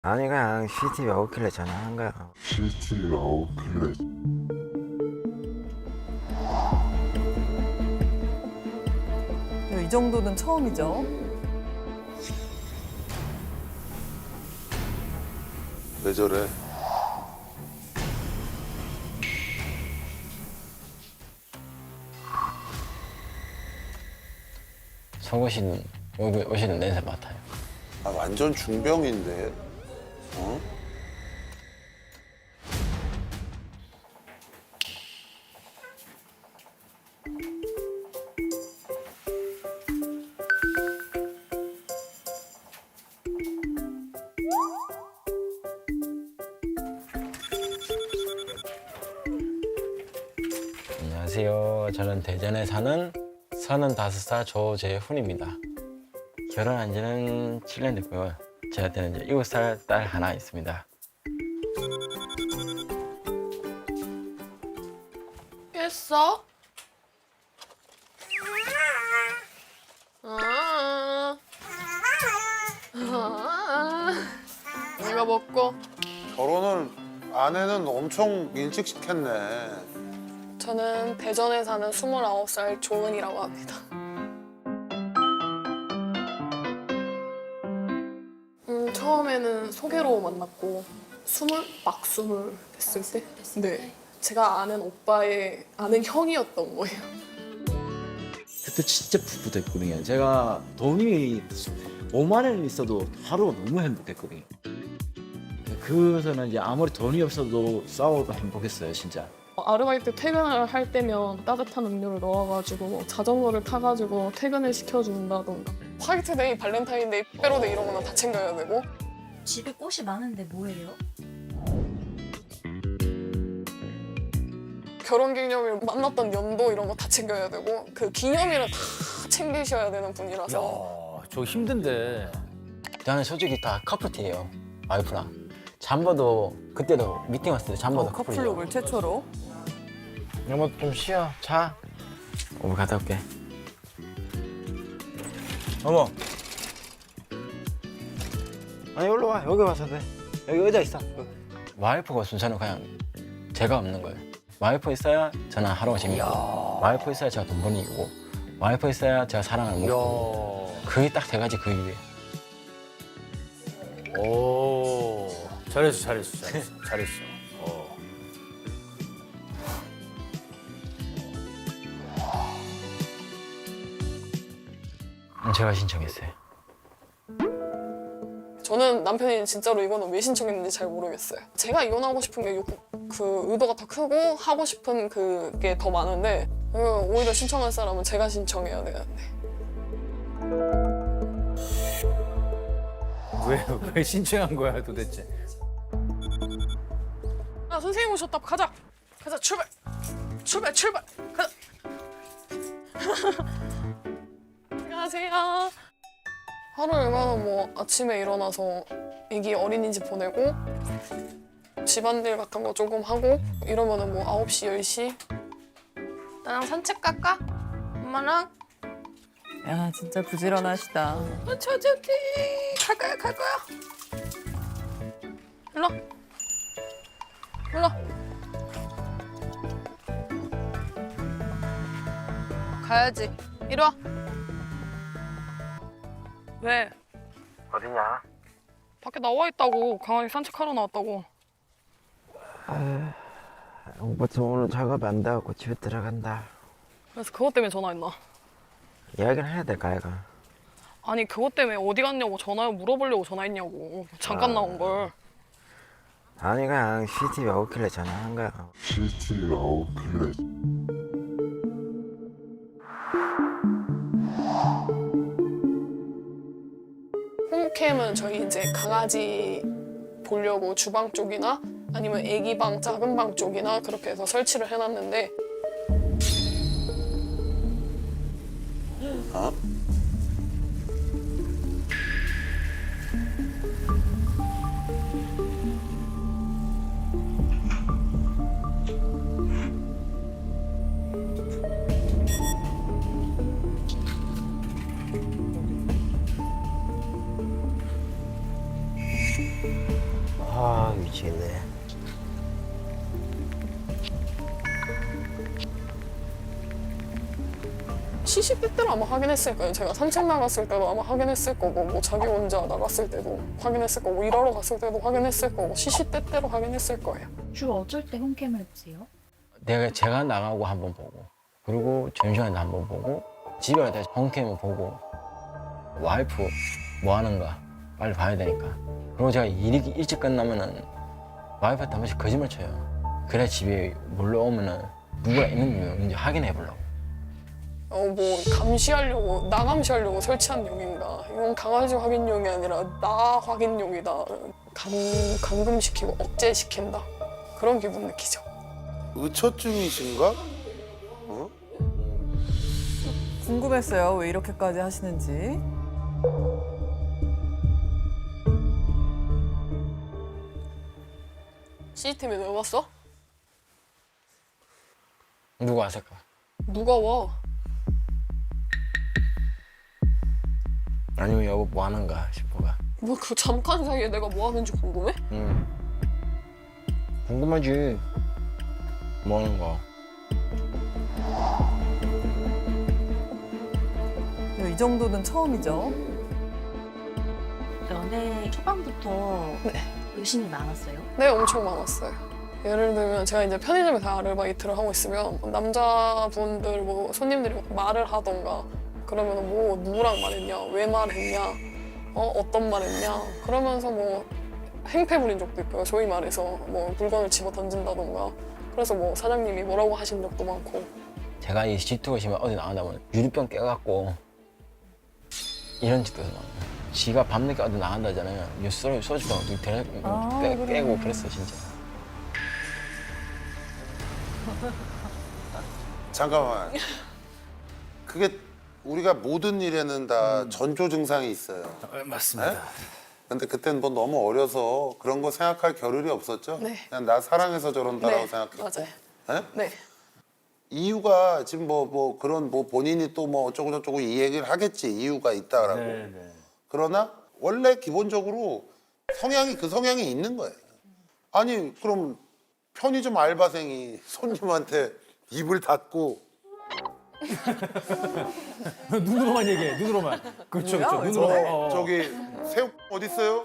아니 그냥 CCTV 오길래 전화한 거야. CCTV가 오길래. 이 정도는 처음이죠. 왜 저래? 속옷이 여기 오시는 냄새 맡아요. 아, 완전 중병인데. 어? 안녕하세요. 저는 대전에 사는 35살 조재훈입니다. 결혼한 지는 7년 됐고요. 저한테는 이제 7살 딸 하나 있습니다. 깼어? 아, 이거 먹고. 결혼을 아내는 엄청 일찍 시켰네. 저는 대전에 사는 29살 조은이라고 합니다. 처음에는 소개로 만났고 막 20 됐을 때? 네. 제가 아는 오빠의 아는 형이었던 거예요. 그때 진짜 풋풋했거든요. 제가 돈이 5만 원 있어도 하루가 너무 행복했거든요. 그래서는 이제 아무리 돈이 없어도 싸워도 행복했어요, 진짜. 아르바이트 퇴근을 할 때면 따뜻한 음료를 넣어가지고 뭐 자전거를 타가지고 퇴근을 시켜준다던가 화이트데이, 발렌타인데이, 빼로데이 이런 거는 다 챙겨야 되고. 집에 꽃이 많은데 뭐예요? 결혼기념일 만났던 연도 이런 거 다 챙겨야 되고 그 기념일은 다 챙기셔야 되는 분이라서. 저 힘든데. 저는 솔직히 다 커플티예요. 와이프랑. 잠버도 그때도 미팅 왔을 때 잠버도 커플이에요. 커플룩을 최초로. 여보 좀 쉬어. 자. 오늘 갔다 올게. 어머. 아니 일로 와. 여기 와서 돼. 여기 의자 있어. 와이프가 없으면 저는 그냥 제가 없는 거예요. 와이프 있어야 저는 하루가 재밌고, 와이프 있어야 제가 돈 버는 이고, 와이프 있어야 제가 사랑을 먹고. 그게 딱 세 가지 그 이유예요. 오. 잘했어. 제가 신청했어요. 저는 남편이 진짜로 이거는 왜 신청했는지 잘 모르겠어요. 제가 이혼하고 싶은 게 그 의도가 더 크고 하고 싶은 그게 더 많은데 오히려 신청할 사람은 제가 신청해야 되는데. 왜 신청한 거야 도대체? 아 선생님 오셨다. 가자 출발 가자. 안녕하세요. 하루 일과는 뭐 아침에 일어나서 애기 어린이집 보내고 집안일 같은 거 조금 하고 이러면은 뭐 9시 10시 나랑 산책 갈까? 엄마랑? 야 진짜 부지런하시다. 저기 갈 거야. 일로 가야지. 이리 와. 왜? 어디냐? 밖에 나와 있다고. 강아지 산책하러 나왔다고. 오빠도 오늘 작업 안 돼갖고 집에 들어간다. 그래서 그것 때문에 전화했나? 이야기를 해야 될까 얘가? 아니 그것 때문에 어디 갔냐고 물어보려고 전화했냐고. 잠깐 나온 걸. 아니 그냥 CCTV 오길래 전화한 거야. CCTV가 오길래. 홈캠은 저희 이제 강아지 보려고 주방 쪽이나 아니면 애기 방, 작은 방 쪽이나 그렇게 해서 설치를 해놨는데 어? 아 미치겠네. 시시때 때로 아마 확인했을 거예요. 제가 산책 나갔을 때도 아마 확인했을 거고, 뭐 자기 혼자 나갔을 때도 확인했을 거고, 일하러 갔을 때도 확인했을 거고, 시시때 때로 확인했을 거예요. 주로 어쩔 때 홈캠을 보세요? 제가 나가고 한번 보고, 그리고 점심시간에 한번 보고, 집에 갈 때 홈캠을 보고, 와이프 뭐 하는가 빨리 봐야 되니까. 그리고 제가 일이 일찍 끝나면은 와이프한테 한 번씩 거짓말 쳐요. 그래 집에 몰려오면은 누가 있는지 없는지 확인해 보려고. 뭐 감시하려고, 나 감시하려고 설치한 용인가? 이건 강아지 확인용이 아니라 나 확인용이다. 감금시키고 억제시킨다. 그런 기분 느끼죠. 의처증이신가? 궁금했어요. 왜 이렇게까지 하시는지. CCTV 왜 왔어? 누가 왔을까? 누가 와? 아니면 여보 뭐 하는가 싶어가. 뭐 그 잠깐 사이에 내가 뭐 하는지 궁금해? 궁금하지. 뭐 하는 거. 이 정도는 처음이죠. 연애 초반부터 의심이 많았어요? 네, 엄청 많았어요. 예를 들면 제가 이제 편의점에서 아르바이트를 하고 있으면 남자분들 뭐 손님들이 말을 하던가 그러면 뭐 누구랑 말했냐, 왜 말했냐, 어떤 말했냐 그러면서 뭐 행패 부린 적도 있고요. 소위 말해서 뭐 물건을 집어 던진다던가. 그래서 뭐 사장님이 뭐라고 하신 적도 많고. 제가 이 시트가 심면 어디 나가다 보면 유리병 깨갖고 이런 짓도 많아요. 지가 밤늦게 어디 나간다잖아요. 소주도 깨고 그랬어 진짜. 잠깐만. 그게 우리가 모든 일에는 다 전조 증상이 있어요. 맞습니다. 네? 근데 그때는 뭐 너무 어려서 그런 거 생각할 겨를이 없었죠? 네. 그냥 나 사랑해서 저런다라고 생각했고. 맞아요. 네? 네. 이유가 지금 뭐 그런 뭐 본인이 또 뭐 어쩌고 저쩌고 이 얘기를 하겠지. 이유가 있다라고. 그러나 원래 기본적으로 성향이 그 성향이 있는 거예요. 아니 그럼 편의점 알바생이 손님한테 입을 닫고 눈으로만 얘기해. 눈으로만. 그렇죠. 뭐야, 그렇죠. 왜 눈으로만. 저기 새우 어디 있어요?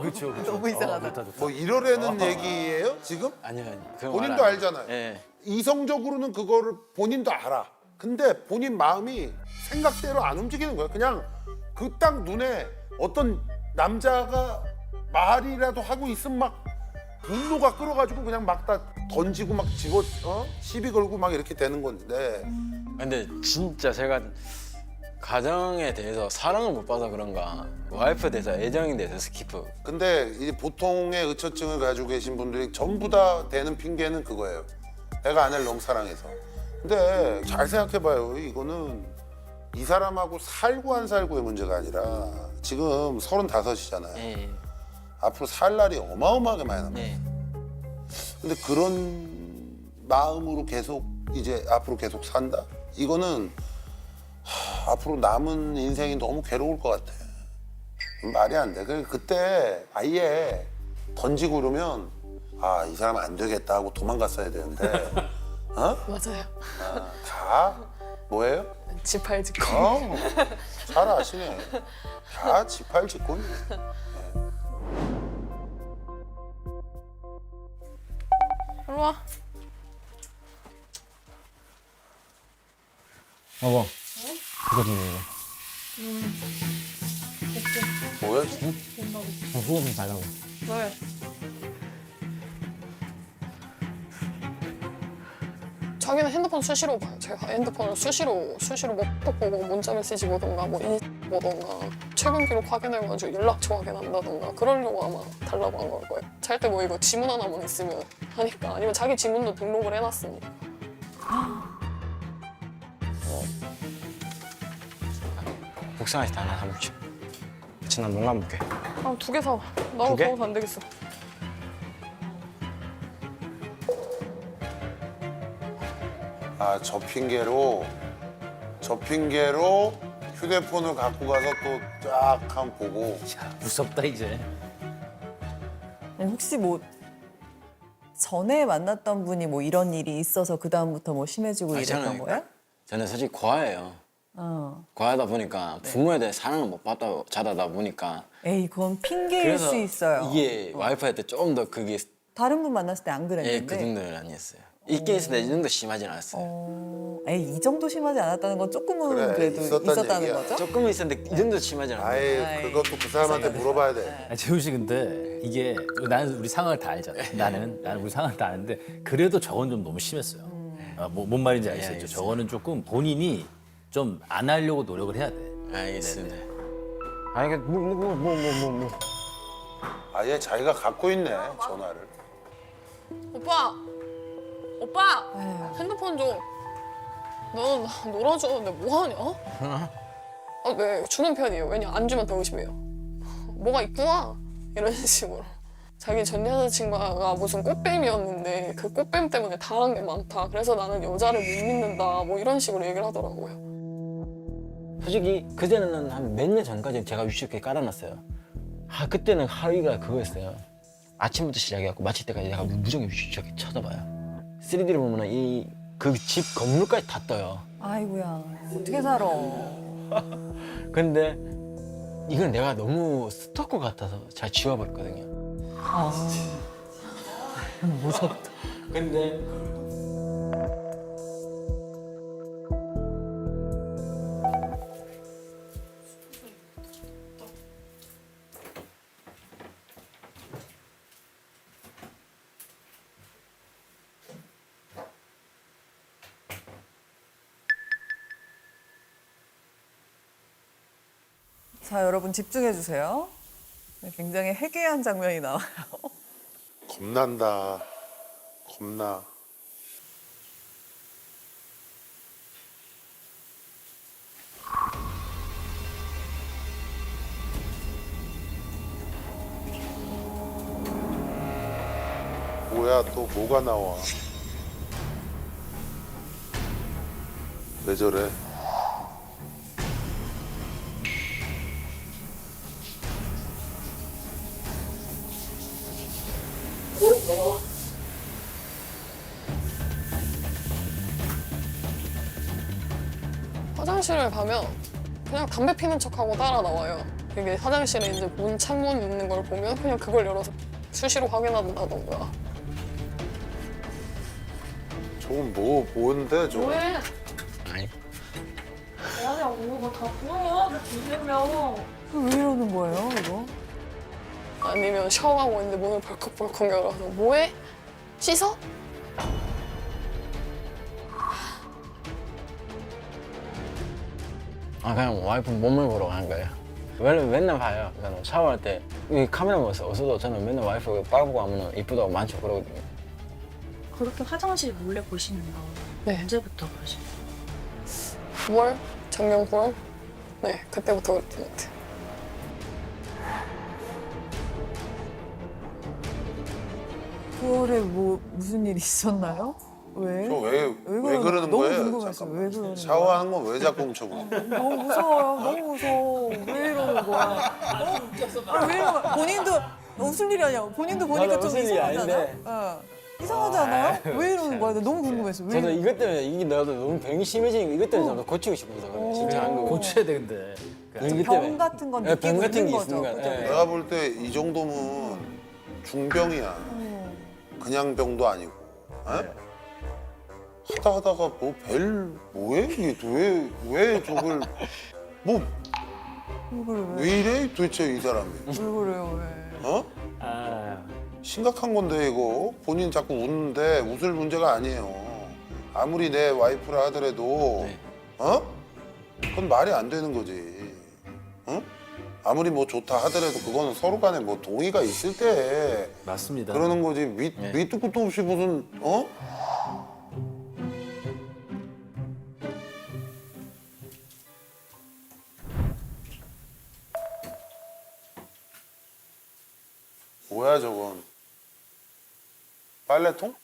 그렇죠. 그렇죠. 너무 이상하다. 좋다, 좋다. 뭐 이러려는 얘기예요 지금? 아니요. 그건 본인도 말 안- 알잖아요. 예. 이성적으로는 그거를 본인도 알아. 근데 본인 마음이 생각대로 안 움직이는 거야. 그냥 그 딱 눈에 어떤 남자가 말이라도 하고 있으면 막 분노가 끌어가지고 그냥 막 다 던지고 막 집어 시비 걸고 막 이렇게 되는 건데. 근데 진짜 제가 가정에 대해서 사랑을 못 받아서 그런가 와이프에 대해서 애정에 대해서 스키프. 근데 이 보통의 의처증을 가지고 계신 분들이 전부 다 대는 핑계는 그거예요. 내가 아내를 너무 사랑해서. 근데 잘 생각해봐요. 이거는 이 사람하고 살고 안 살고의 문제가 아니라 지금 35이잖아요. 예. 앞으로 살 날이 어마어마하게 많이 남아요. 예. 근데 그런 마음으로 계속 이제 앞으로 계속 산다? 이거는 앞으로 남은 인생이 너무 괴로울 것 같아. 말이 안 돼. 그때 아예 던지고 그러면 아, 이 사람 안 되겠다 하고 도망갔어야 되는데 맞아요. 다 뭐예요? 지팔 짓고. 잘 아시네. 다 지팔 짓고니. 일로 와. 여보. 이거 좀 뭐야? 후보 좀 달라고. 왜? 자기는 핸드폰 수시로 봐요. 제가 핸드폰을 수시로 뭐 톡 보고 문자 메시지 보던가 뭐 인스타 보던가 최근 기록 확인해가지고 연락처 확인한다던가 그러려고 아마 달라고 한 걸 거예요. 잘 때 뭐 이거 지문 하나만 있으면 하니까 아니면 자기 지문도 등록을 해놨으니까. 국산에서 다 하나 사먹지. 지금 난 농감 볼게. 아, 2개 사. 나도 두 개? 더워서 안 되겠어. 아, 저 핑계로 휴대폰을 갖고 가서 또 쫙 한번 보고 무섭다 이제. 아니, 혹시 뭐 전에 만났던 분이 뭐 이런 일이 있어서 그 다음부터 뭐 심해지고 아니, 이랬던 거예요? 저는 솔직히 과해요. 어. 과하다 보니까 부모에 대해 사랑을 못 받다 자라다 보니까 에이 그건 핑계일 그래서 수 있어요. 이게 와이프한테 좀 더 그게 다른 분 만났을 때 안 예, 그랬는데. 그 정도는 아니었어요. 있긴 있었는데 이 정도 심하진 않았어요. 에이 이 정도 심하지 않았다는 건 조금은 그래, 그래도 있었다는 있었다는 얘기야. 거죠? 조금은 있었는데 이 정도 심하진 않았어요. 아예 그것도 그 사람한테 물어봐야 돼. 아, 재훈 씨 근데 이게 나는 우리 상황을 다 알잖아. 나는 우리 상황을 다 아는데 그래도 저건 좀 너무 심했어요. 뭔 말인지 아시죠? 알겠어요. 저거는 조금 본인이 좀 안 하려고 노력을 해야 돼. 알겠습니다. 아니 뭐. 아예 자기가 갖고 있네 전화를. 오빠! 오빠! 핸드폰 줘. 너 나 놀아주는데 뭐 하냐? 아, 네, 주는 편이에요. 왜냐, 안 주면 더 의심해요. 뭐가 있구나. 이런 식으로. 자기 전 여자친구가 무슨 꽃뱀이었는데 그 꽃뱀 때문에 당한 게 많다. 그래서 나는 여자를 못 믿는다. 뭐 이런 식으로 얘기를 하더라고요. 솔직히 그때는 한 몇 년 전까지 제가 유치원에 깔아놨어요. 그때는 하루가 그거였어요. 아침부터 시작해갖고 마칠 때까지 내가 무조건 유치원에 쳐다봐요. 3D를 보면은 이 그 집 건물까지 다 떠요. 아이고야 어떻게 살아? 근데 이건 내가 너무 스토커 같아서 잘 지워버렸거든요. 무섭다. 근데 자 여러분 집중해 주세요. 네, 굉장히 해괴한 장면이 나와요. 겁난다. 겁나. 뭐야 또 뭐가 나와? 왜 저래? 화장실을 가면 그냥 담배 피는 척하고 따라 나와요. 이게 화장실에 이제 문 창문 있는 걸 보면 그냥 그걸 열어서 수시로 확인한다던가. 저건 뭐 뭔데 저거? 왜? 아니 뭐하냐고 뭐다 보여. 들으면. 왜 이러는 거예요 이거? 아니면 샤워하고 있는데 문을 벌컥벌컥 열어서 뭐해? 씻어? 그냥 와이프 몸을 보러 가는 거예요. 맨날 봐요. 그러니까 샤워할 때 이 카메라 보면서 없어도 저는 맨날 와이프 빨고 하면 이쁘다고 많죠 그러거든요. 그렇게 화장실 몰래 보시는 거 네. 언제부터 그러시나요? 9월? 작년 9월? 네, 그때부터 그랬던 것 같아요. 그 9월에 뭐 무슨 일 있었나요? 왜? 왜 그러는 그러는 너무 거예요? 궁금했어요. 잠깐만. 왜 그러는 거야? 샤워하는 건 왜 자꾸 훔쳐보는 거야? 너무 무서워요. 너무 무서워. 왜 이러는 거야? 왜 이러는 거야? 본인도 웃을 일이 아니야. 본인도 보니까 저는 좀 웃을 일이 이상하잖아. 아닌데. 이상하지 않아요? 왜 이러는 거야? 나 너무 궁금했어. 왜 저도 이러는 이것 때문에 이게 나도 너무 병이 심해지니까 이것 때문에 저도 고치고 싶어서 그래. 진짜 한 거고. 고쳐야 돼 근데. 이것 병 때문에. 같은 건 네, 병 느끼고 같은 있는 게 거죠. 있으니까. 그죠? 네. 내가 볼 때 이 정도면 중병이야. 그냥 병도 아니고. 에? 하다 하다가 뭐 뭐해 이게 왜 저걸 뭐 왜 왜 이래 도대체 이 사람이? 그래요? 왜? 어? 아, 심각한 건데 이거 본인 자꾸 웃는데 웃을 문제가 아니에요. 아무리 내 와이프라 하더라도 네. 어? 그건 말이 안 되는 거지. 어? 아무리 뭐 좋다 하더라도 그거는 서로 간에 뭐 동의가 있을 때 맞습니다. 그러는 거지. 네. 밑도 끝도 없이 무슨 어? 뭐야 저건? 빨래통?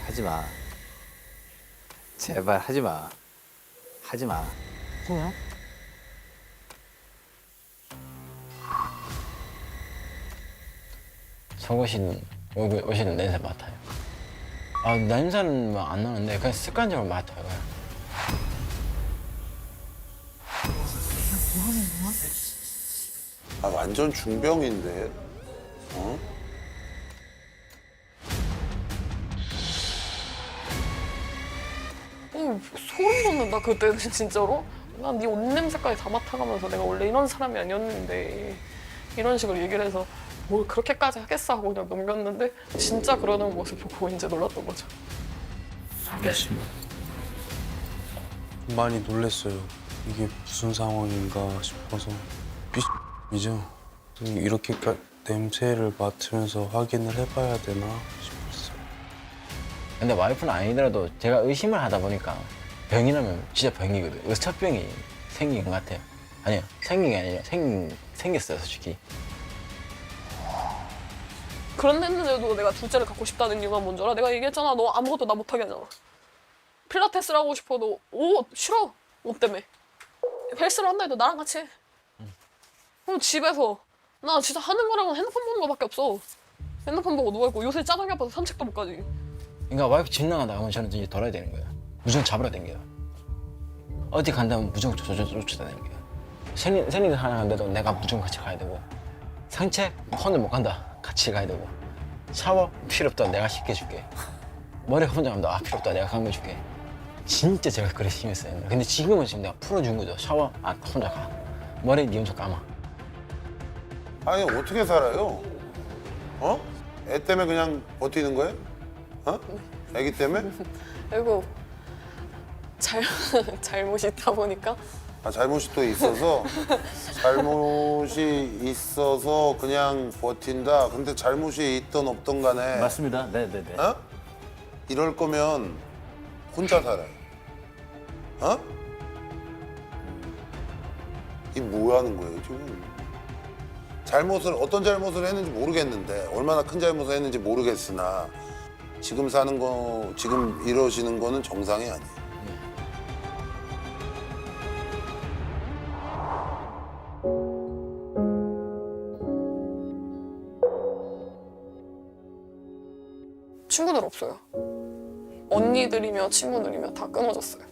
하지 마. 제발 하지 마. 하지 마. 그냥 속옷이 여기 오시는 냄새 맡아요. 아 냄새는 뭐 안 나는데 그냥 습관적으로 맡아요. 그냥. 아 완전 중병인데. 어? 소름 돋는다 그때는 진짜로. 난 네 옷 냄새까지 다 맡아가면서 내가 원래 이런 사람이 아니었는데 이런 식으로 얘기를 해서 뭘 그렇게까지 하겠어 하고 그냥 넘겼는데 진짜 그러는 모습 보고 이제 놀랐던 거죠. 많이 놀랐어요. 이게 무슨 상황인가 싶어서 이죠. 이렇게 냄새를 맡으면서 확인을 해봐야 되나 싶었어요. 근데 와이프는 아니더라도 제가 의심을 하다 보니까 병이라면 진짜 병이거든. 의사병이 생긴 것 같아요. 아니요, 생긴 게 아니라 생겼어요, 솔직히. 그런데도 내가 둘째를 갖고 싶다는 이유가 뭔 줄 알아? 내가 얘기했잖아. 너 아무것도 나 못하게 하잖아. 필라테스를 하고 싶어도 싫어. 옷 때문에. 헬스를 한다 해도 나랑 같이 해. 그럼 집에서 나 진짜 하는 거랑은 핸드폰 보는 거밖에 없어. 핸드폰 보고 누워있고 요새 짜장이 아파서 산책도 못 가지. 그러니까 와이프 집 나간다 하면 저는 이제 돌아야 되는 거예요. 무조건 잡으러 다녀요. 어디 간다면 무조건 쫓아다니는 거예요. 생리도 하나 간데도 내가 무조건 같이 가야 되고, 산책 혼자 못 간다 같이 가야 되고, 샤워 필요 없다 내가 씻겨줄게, 머리 혼자 간다 필요 없다 내가 감겨줄게. 진짜 제가 그래 심했어요. 근데 지금은 지금 내가 풀어준 거죠. 샤워 혼자 가, 머리 니 혼자 감아. 아니 어떻게 살아요? 어? 애 때문에 그냥 버티는 거예요? 어? 애기 때문에? 그리고 잘못이 있다 보니까 아 잘못이 또 있어서 잘못이 있어서 그냥 버틴다. 근데 잘못이 있던 없던 간에 맞습니다. 네네네. 어? 이럴 거면 혼자 살아요. 어? 이 뭐 하는 거예요 지금? 어떤 잘못을 했는지 모르겠는데, 얼마나 큰 잘못을 했는지 모르겠으나 지금 사는 거, 지금 이러시는 거는 정상이 아니에요. 친구들 없어요. 언니들이며 친구들이며 다 끊어졌어요.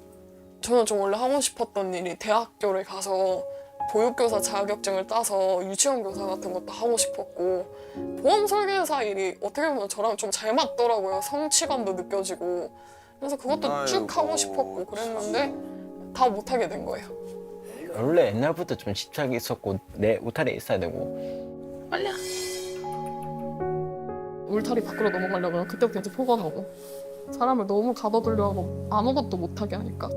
저는 좀 원래 하고 싶었던 일이 대학교를 가서 보육교사 자격증을 따서 유치원 교사 같은 것도 하고 싶었고, 보험 설계사 일이 어떻게 보면 저랑 좀 잘 맞더라고요. 성취감도 느껴지고. 그래서 그것도 쭉 하고 아이고, 싶었고 그랬는데 다 못하게 된 거예요. 원래 옛날부터 좀 집착이 있었고 내 울타리에 있어야 되고. 빨리야. 울타리 밖으로 넘어가려면 그때부터 이제 포건하고 사람을 너무 가둬두려 하고 아무것도 못하게 하니까